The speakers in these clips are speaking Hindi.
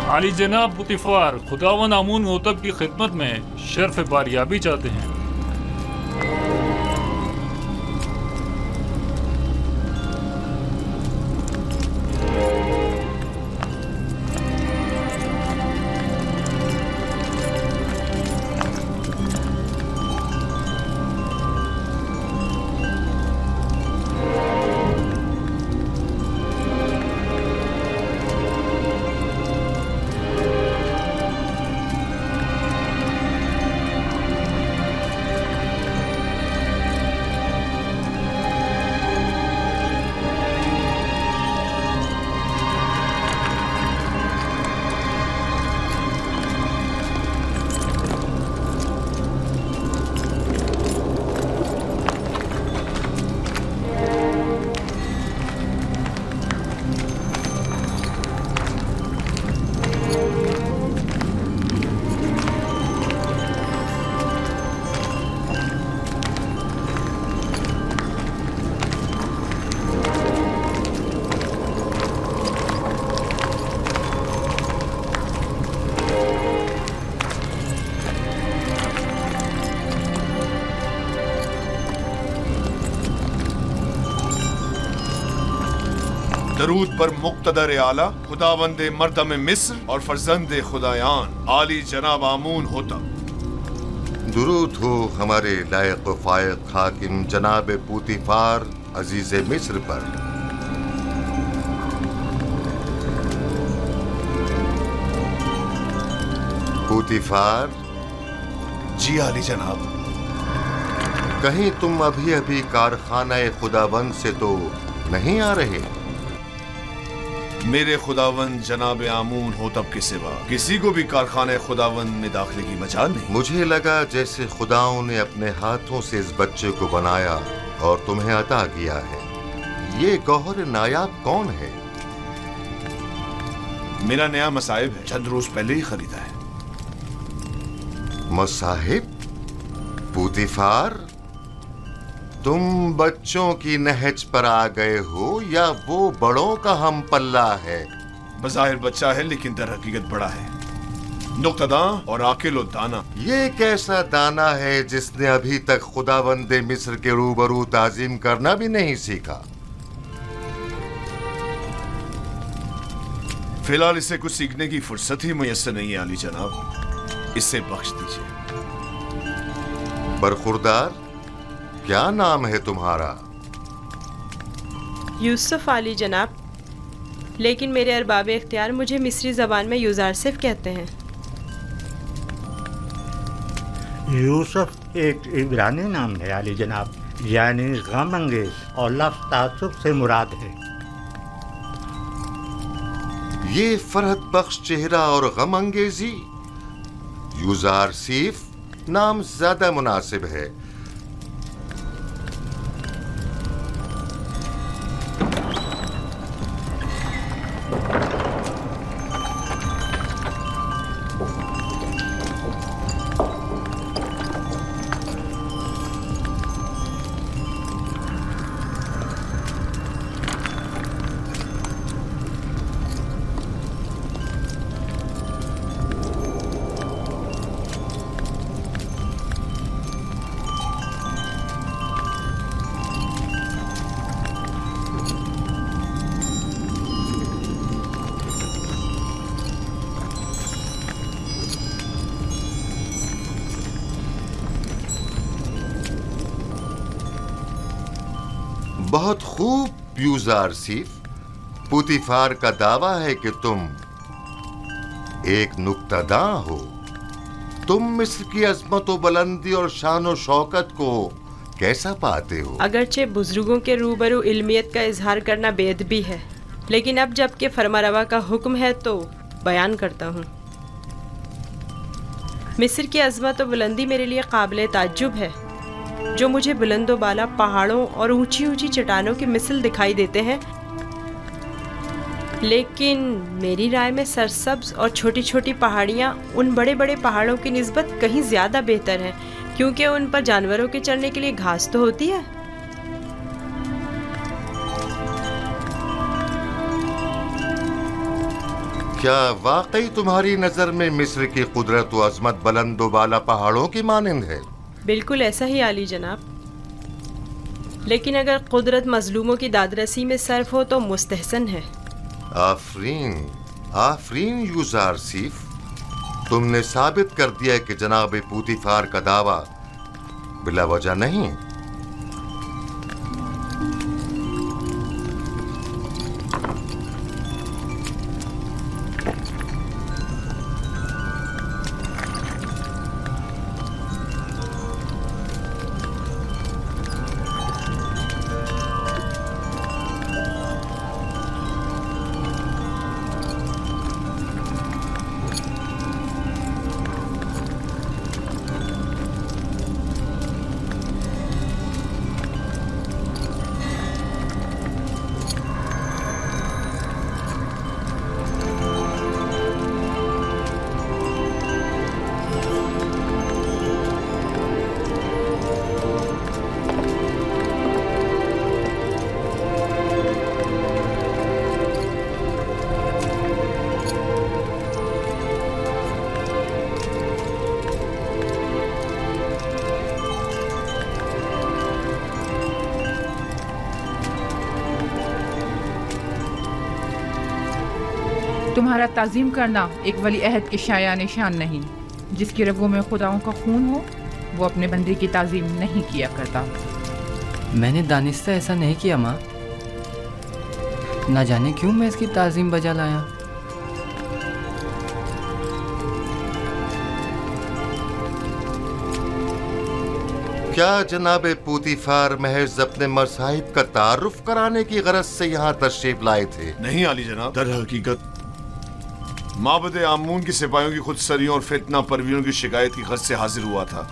आली जनाब पुतिफार खुदावन आमून होतब की खिदमत में शर्फ बारियाबी चाहते हैं। दरूद पर मुक्तदर आला खुदावंदे मर्दम मिस्र और फर्जंदे खुदायान आली जनाब आमून होता। दुरूद हो हमारे लायक फायक हाकिम जनाब पुतिफार अजीज मिस्र पर। पुतिफार जी आली जनाब। कहीं तुम अभी अभी कारखाना खुदावंद से तो नहीं आ रहे? मेरे खुदावंद जनाब आमून होतब के सिवा किसी को भी कारखाने खुदावंद में दाखिले की मजाल नहीं। मुझे लगा जैसे खुदाओं ने अपने हाथों से इस बच्चे को बनाया और तुम्हें अता किया है। ये गौहर नायाब कौन है? मेरा नया मसाहिब है, चंद रोज पहले ही खरीदा है। मसाहिब? पुतिफार, तुम बच्चों की नहज पर आ गए हो या वो बड़ों का हम पल्ला है? बज़ाहिर बच्चा है लेकिन दर हकीकत बड़ा है, नुक्तदा और आकिल दाना। ये कैसा दाना है जिसने अभी तक खुदावंदे मिस्र के रूबरू ताजीम करना भी नहीं सीखा? फिलहाल इसे कुछ सीखने की फुर्सत ही मुयस्सर नहीं है आली जनाब, इसे बख्श दीजिए। बरखुरदार, क्या नाम है तुम्हारा? यूसुफ आली जनाब, लेकिन मेरे अरबाब इख्तियार मुझे मिस्री ज़बान में यूज़ारसिफ कहते हैं। यूसुफ एक इब्रानी नाम है आली जनाब, यानी गम अंगेज, और लफ्ज़ तासुब से मुराद है। ये फरहत बख्श चेहरा और गम अंगेजी, यूज़ारसिफ नाम ज्यादा मुनासिब है। बहुत खूब यूज़ारसिफ, पुतिफार का दावा है कि तुम एक नुक्तादां हो। तुम मिस्र की अजमत और बुलंदी और शान और शौकत को कैसा पाते हो? अगरचे बुजुर्गों के रूबरू इल्मियत का इजहार करना बेअदबी है, लेकिन अब जबकि फरमारवा का हुक्म है तो बयान करता हूँ। मिस्र की अजमत और बुलंदी मेरे लिए काबिल ताज्जुब है। जो मुझे बुलंदो बाला पहाड़ों और ऊंची ऊंची चट्टानों की मिसल दिखाई देते हैं, लेकिन मेरी राय में सरसब्ज और छोटी छोटी पहाड़ियाँ उन बड़े बड़े पहाड़ों की निस्बत कहीं ज़्यादा बेहतर हैं, क्योंकि उन पर जानवरों के चरने के लिए घास तो होती है। क्या वाकई तुम्हारी नजर में मिस्र की कुदरत व अजमत बुलंद व बाला पहाड़ों की मानिंद है? बिल्कुल ऐसा ही आली जनाब, लेकिन अगर कुदरत मजलूमों की दादरसी में सर्फ हो तो मुस्तहसन है। आफरीन, आफरीन यूजारसीफ, तुमने साबित कर दिया कि जनाब पूतीफार का दावा बिला वजह नहीं। तुम्हारा ताज़ीम करना एक वली अहद के शाया निशान नहीं। जिसकी रगों में खुदाओं का खून हो वो अपने बंदे की ताज़ीम नहीं किया करता। मैंने दानिस्ता ऐसा नहीं किया माँ, ना जाने क्यों मैं इसकी ताज़ीम बजा लाया। क्या जनाब पूतीफार महज अपने मसाहिब का तारुफ कराने की गरज से यहाँ तशरीफ लाए थे? नहीं आली जनाब, दर हकीकत माबद आमून की सिपाहियों की खुदसरियों और फितना परवीरों की शिकायत की गरज से हाजिर हुआ था।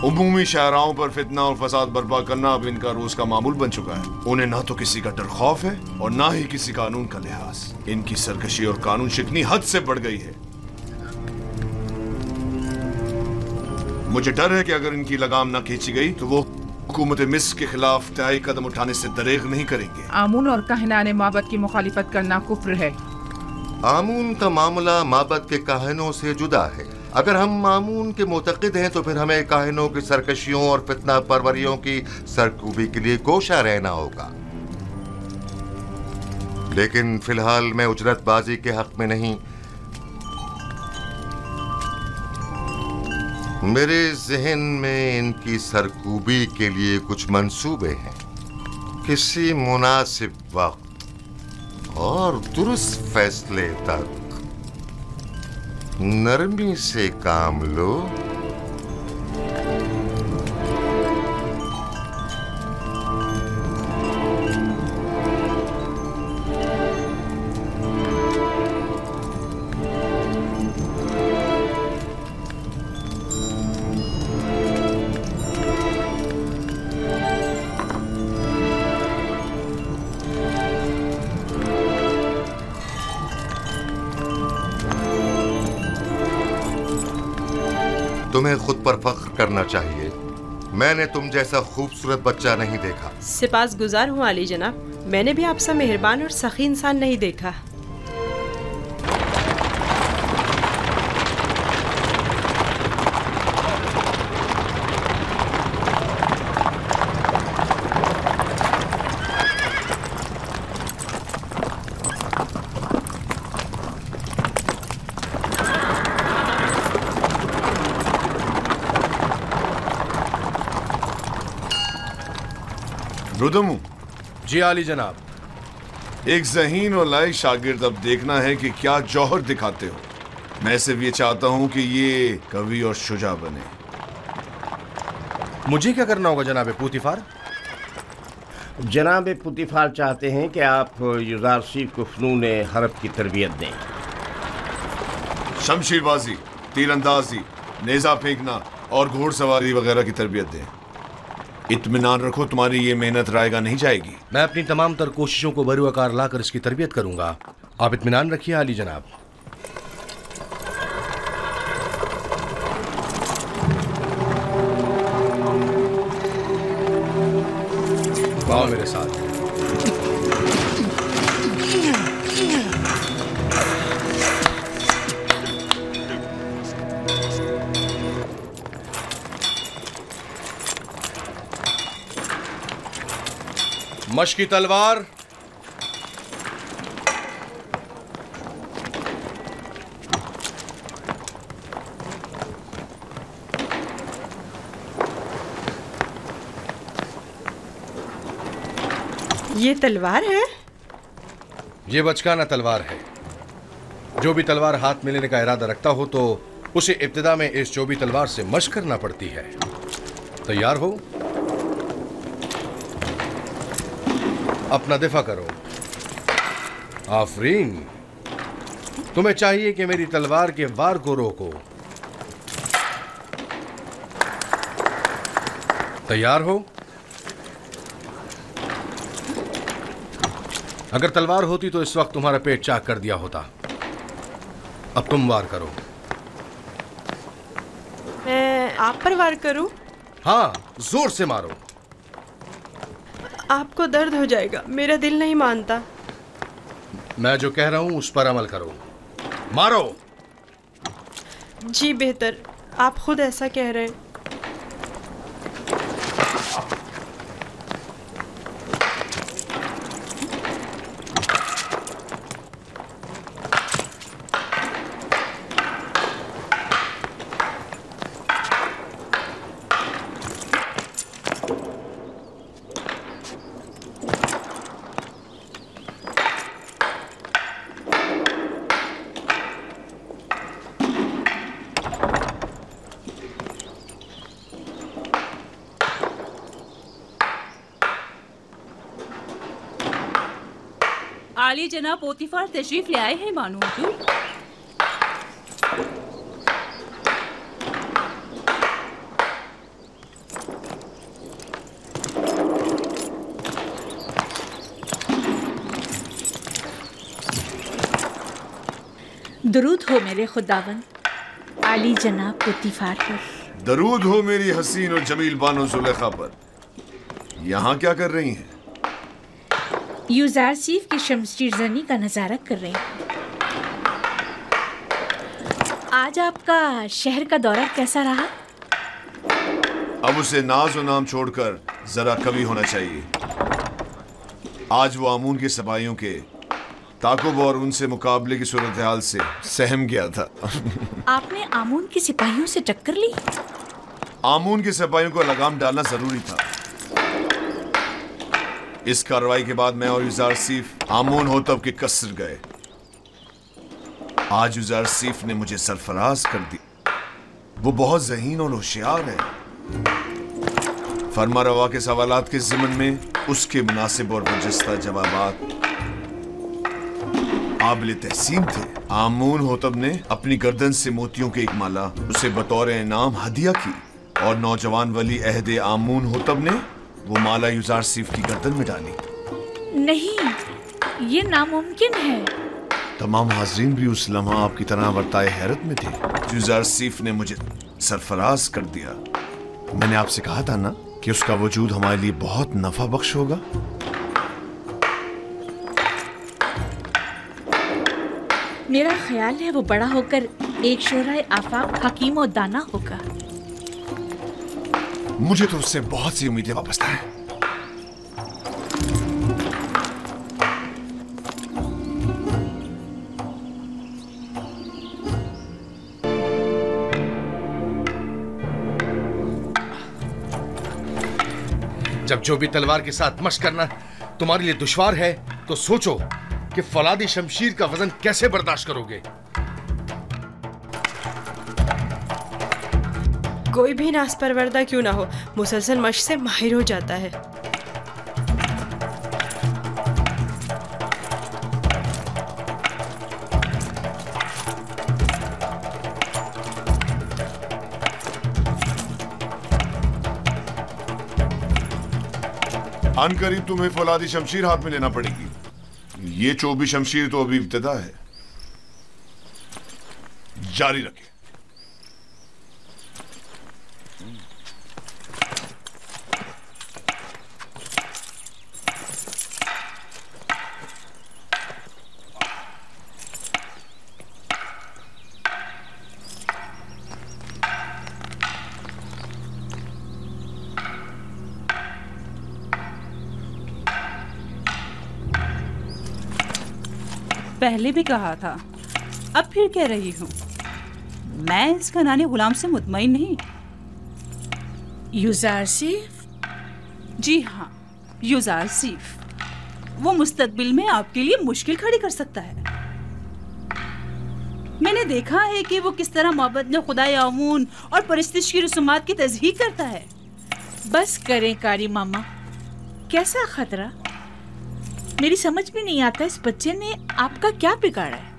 उमूमी शाहराओं पर फितना और फसाद बर्पा करना अब इनका रोज का मामूल बन चुका है। उन्हें ना तो किसी का डर खौफ है और ना ही किसी कानून का लिहाज। इनकी सरकशी और कानून शिकनी हद से बढ़ गई है। मुझे डर है कि अगर इनकी लगाम ना खींची गई तो वो हुकूमत मिस्र के खिलाफ तय कदम उठाने से दरेग नहीं करेंगे। आमून और कहनाने माबद की मुखालिफत करना कुफ्र है। आमून का मामला माबद के काहिनों से जुदा है। अगर हम आमून के मुतक़िद हैं तो फिर हमें काहिनों की सरकशियों और फितना परवरियों की सरकूबी के लिए कोशा रहना होगा। लेकिन फिलहाल मैं उजरतबाजी के हक में नहीं। मेरे जहन में इनकी सरकूबी के लिए कुछ मंसूबे हैं। किसी मुनासिब वक्त और दुरुस्त फैसले तक नरमी से काम लो। तुम्हें खुद पर फख्र करना चाहिए। मैंने तुम जैसा खूबसूरत बच्चा नहीं देखा। सिपासगुजार हूँ आली जनाब, मैंने भी आपसे मेहरबान और सखी इंसान नहीं देखा। रुदमू जी आली जनाब। एक ज़हीन और लायक शागिर्द अब देखना है कि क्या जौहर दिखाते हो। मैं सिर्फ ये चाहता हूं कि ये कवि और शुजा बने। मुझे क्या करना होगा जनाब पूतीफार? जनाब पूतीफार चाहते हैं कि आप युजारसीफ को फ़नून हरब की तरबियत दें। शमशीरबाजी, तीरंदाजी, नेज़ा फेंकना और घोड़सवारी वगैरह की तरबियत दें। इत्मीनान रखो, तुम्हारी ये मेहनत रायगा नहीं जाएगी। मैं अपनी तमाम तर कोशिशों को बरूआकार लाकर इसकी तरबियत करूंगा। आप इत्मीनान रखिए आली जनाब। आओ मेरे साथ। मशकी तलवार, ये तलवार है? ये बचकाना तलवार है। जो भी तलवार हाथ में लेने का इरादा रखता हो तो उसे इब्तिदा में इस चोबी तलवार से मशक करना पड़ती है। तैयार हो? अपना दिफा करो। आफरीन, तुम्हें चाहिए कि मेरी तलवार के वार को रोको। तैयार हो? अगर तलवार होती तो इस वक्त तुम्हारा पेट चाक कर दिया होता। अब तुम वार करो। मैं आप पर वार करूं? हाँ, जोर से मारो। आपको दर्द हो जाएगा, मेरा दिल नहीं मानता। मैं जो कह रहा हूं उस पर अमल करो। मारो। जी बेहतर, आप खुद ऐसा कह रहे हैं। आली जनाब पोतीफार तशरीफ ले आए हैं मानो हुजूर। दरूद हो मेरे खुदावन आली जनाब पोतीफार पर। दरूद हो मेरी हसीन और जमील बानो जुलेखा पर। यहाँ क्या कर रही हैं? यूजारसीफ की शमशीर जनी का नजारा कर रहे हैं। आज आपका शहर का दौरा कैसा रहा? अब उसे नाज और नाम छोड़कर जरा कवि होना चाहिए। आज वो आमून के सिपाहियों के ताकुब और उनसे मुकाबले की सूरत हाल से सहम गया था। आपने आमून के सिपाहियों से टक्कर ली? आमून के सिपाहियों को लगाम डालना जरूरी था। इस कार्रवाई के बाद मैं और यूजारसीफ आमून होतब के कसर गए। आज यूजारसीफ ने मुझे सरफराज कर दी। वो बहुत ज़हीन और होशियार है। फरमा रवा के सवालात के ज़िमन में उसके मुनासिब और बरजस्ता जवाबात काबिल तहसीन थे। आमून होतब ने अपनी गर्दन से मोतियों की एक माला उसे बतौर इनाम हदिया की और नौजवान वली अहदे आमून होतब ने वो माला यूजारसीफ की गर्दन में डाली। नहीं, ये नामुमकिन है। तमाम हाजरीन भी उस लम्हा आपकी तरह वर्ताए हैरत में थे। यूजारसीफ ने मुझे सरफराज कर दिया। मैंने आपसे कहा था ना कि उसका वजूद हमारे लिए बहुत नफा बख्श होगा। मेरा ख्याल है वो बड़ा होकर एक शोराए आफाक हकीम और दाना होगा। मुझे तो उससे बहुत सी उम्मीदें वाबस्ता हैं। जब जो भी तलवार के साथ मशक करना तुम्हारे लिए दुश्वार है तो सोचो कि फौलादी शमशीर का वजन कैसे बर्दाश्त करोगे। कोई भी नास परवरदा क्यों ना हो, मुसलसल मशक से माहिर हो जाता है। अनकरीब तुम्हें फौलादी शमशीर हाथ में लेना पड़ेगी। ये चोबी शमशीर तो अभी इब्तिदा है। जारी रखें। पहले भी कहा था, अब फिर कह रही हूँ, मैं इस खनानी गुलाम से मुतमईन नहीं। युजारसीफ? जी हाँ, युजारसीफ। वो मुस्तकबिल में आपके लिए मुश्किल खड़ी कर सकता है। मैंने देखा है कि वो किस तरह मोहब्बत में खुदाए आमून और परिस्तिश की रसूमात की तज़हीक करता है। बस करें कारी मामा, कैसा खतरा? मेरी समझ में नहीं आता इस बच्चे ने आपका क्या बिगाड़ा है।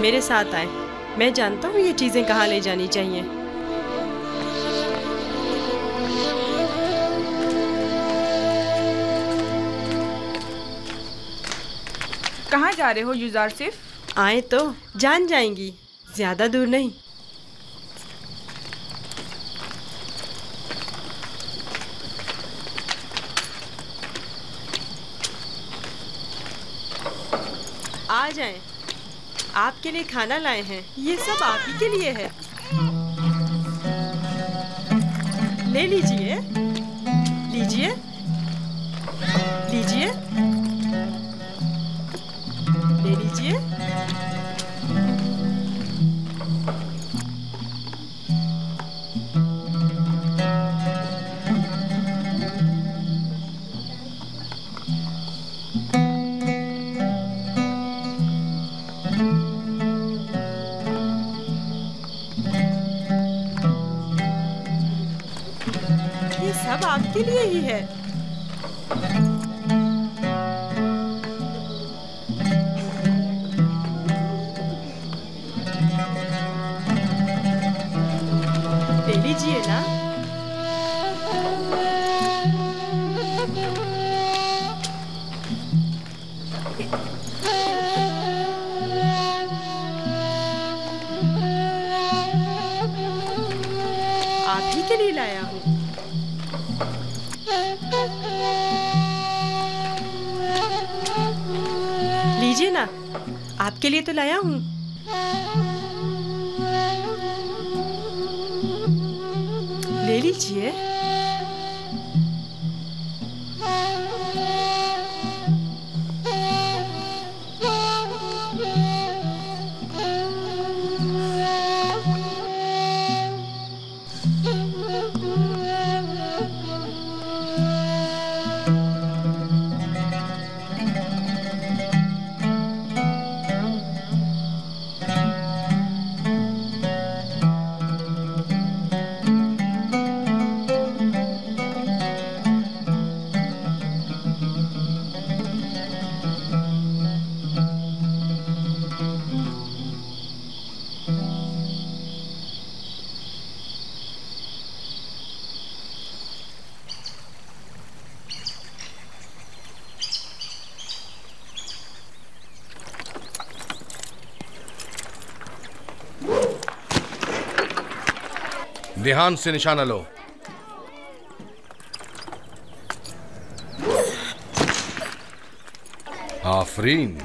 मेरे साथ आए, मैं जानता हूँ ये चीजें कहाँ ले जानी चाहिए। कहाँ जा रहे हो युजारसीफ? आए तो जान जाएंगी, ज्यादा दूर नहीं। आ जाएं, आपके लिए खाना लाए हैं, ये सब आप ही के लिए है। ले लीजिए, लीजिए, लीजिए, ले लीजिए। सब आपके लिए ही है। ले लीजिए ना। आप ही के लिए लाया हूँ। लीजिए ना, आपके लिए तो लाया हूँ। ले लीजिए। ध्यान से निशाना लो। आफरीन।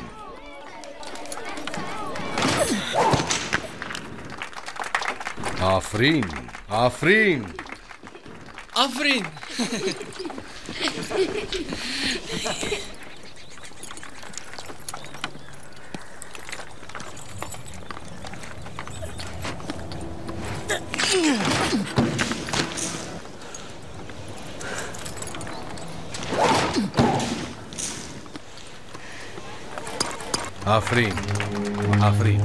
आफरीन, आफरीन, आफरीन। आफरीन, आफरीन।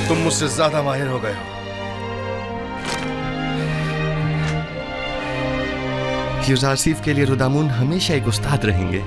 तुम मुझसे ज्यादा माहिर हो गए हो। यूज़ार सीफ के लिए रुदामून हमेशा एक उस्ताद रहेंगे।